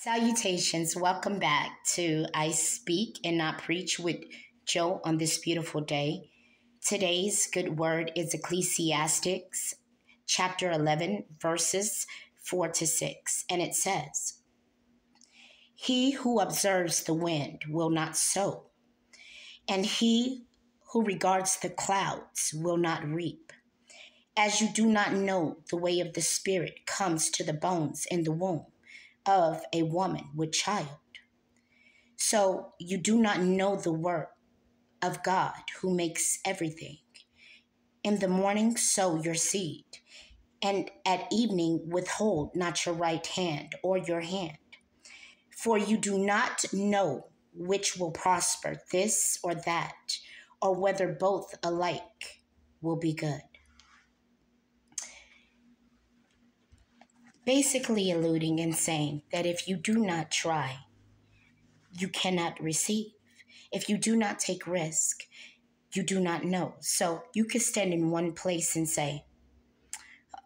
Salutations. Welcome back to I Speak and Not Preach with Joe on this beautiful day. Today's good word is Ecclesiastes chapter 11, verses 4 to 6. And it says, He who observes the wind will not sow, and he who regards the clouds will not reap. As you do not know the way of the Spirit comes to the bones in the womb of a woman with child. So you do not know the work of God who makes everything. In the morning sow your seed, and at evening withhold not your right hand or your hand. For you do not know which will prosper, this or that, or whether both alike will be good. Basically alluding and saying that if you do not try, you cannot receive. If you do not take risk, you do not know. So you could stand in one place and say,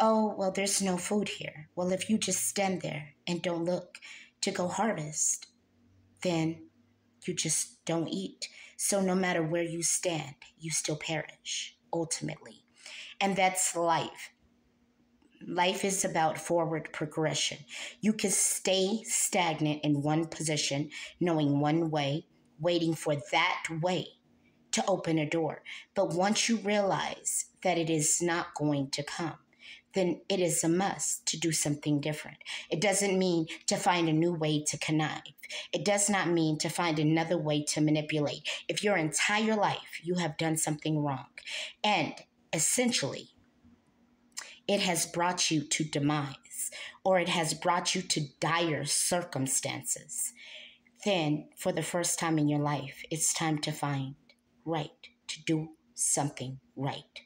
oh, well, there's no food here. Well, if you just stand there and don't look to go harvest, then you just don't eat. So no matter where you stand, you still perish ultimately. And that's life. Life is about forward progression. You can stay stagnant in one position, knowing one way, waiting for that way to open a door. But once you realize that it is not going to come, then it is a must to do something different. It doesn't mean to find a new way to connive. It does not mean to find another way to manipulate. If your entire life you have done something wrong, and essentially it has brought you to demise, or it has brought you to dire circumstances, then for the first time in your life, it's time to find right, to do something right.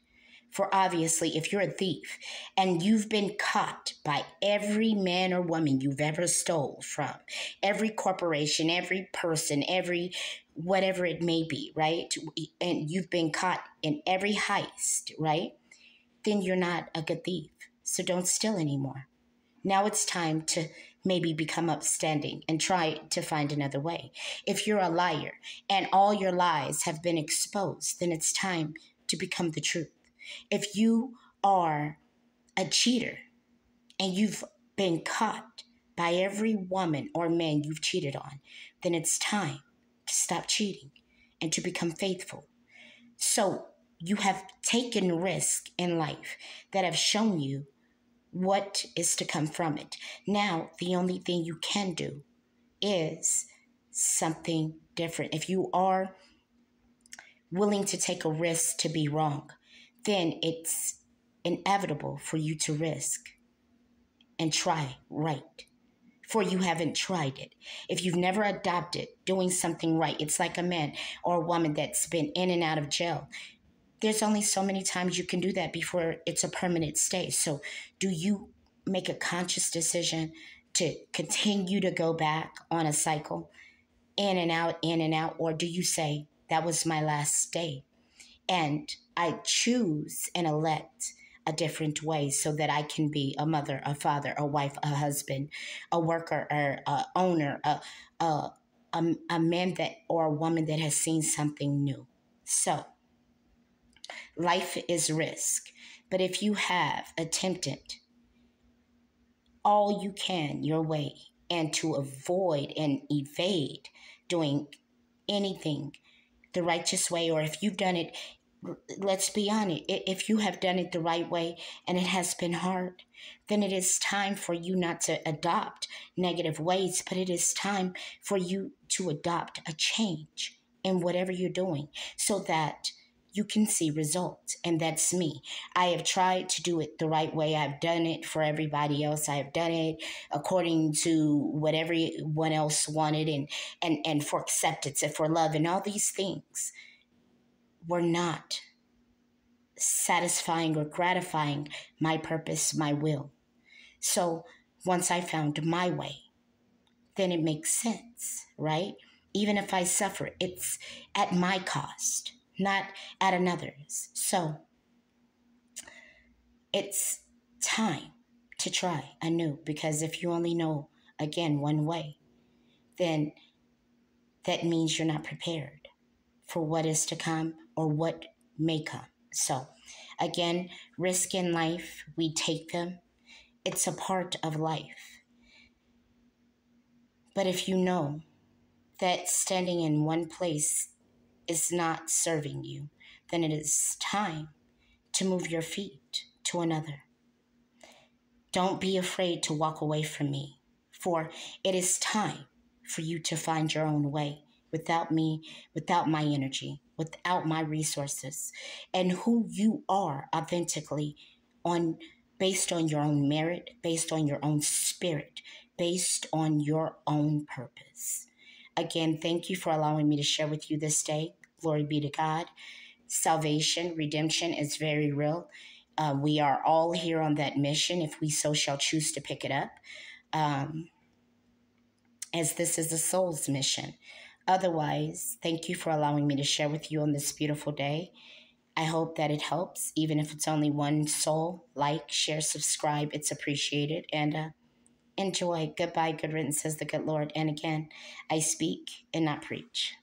For obviously, if you're a thief and you've been caught by every man or woman you've ever stole from, every corporation, every person, every whatever it may be, right? And you've been caught in every heist, right? Then you're not a good thief. So don't steal anymore. Now it's time to maybe become upstanding and try to find another way. If you're a liar and all your lies have been exposed, then it's time to become the truth. If you are a cheater and you've been caught by every woman or man you've cheated on, then it's time to stop cheating and to become faithful. So you have taken risk in life that have shown you what is to come from it. Now, the only thing you can do is something different. If you are willing to take a risk to be wrong, then it's inevitable for you to risk and try right. For you haven't tried it. If you've never adopted doing something right, it's like a man or a woman that's been in and out of jail. There's only so many times you can do that before it's a permanent stay. So do you make a conscious decision to continue to go back on a cycle, in and out, or do you say, that was my last day, and I choose and elect a different way so that I can be a mother, a father, a wife, a husband, a worker, or a owner, a man that or a woman that has seen something new. So life is risk. But if you have attempted all you can your way and to avoid and evade doing anything the righteous way, or if you've done it, let's be honest, if you have done it the right way and it has been hard, then it is time for you not to adopt negative ways, but it is time for you to adopt a change in whatever you're doing so that you can see results. And that's me. I have tried to do it the right way. I've done it for everybody else. I have done it according to what everyone else wanted and for acceptance and for love, and all these things were not satisfying or gratifying my purpose, my will. So once I found my way, then it makes sense, right? Even if I suffer, it's at my cost, not at another's. So it's time to try anew, because if you only know again, one way, then that means you're not prepared for what is to come or what may come. So, again, risk in life, we take them. It's a part of life. But if you know that standing in one place is not serving you, then it is time to move your feet to another. Don't be afraid to walk away from me, for it is time for you to find your own way without me, without my energy, without my resources, and who you are authentically on based on your own merit, based on your own spirit, based on your own purpose. Again, thank you for allowing me to share with you this day. Glory be to God. Salvation, redemption is very real. We are all here on that mission if we so shall choose to pick it up, as this is the soul's mission. Otherwise, thank you for allowing me to share with you on this beautiful day. I hope that it helps, even if it's only one soul. Like, share, subscribe. It's appreciated. And enjoy. Goodbye, good riddance, says the good Lord. And again, I speak and not preach.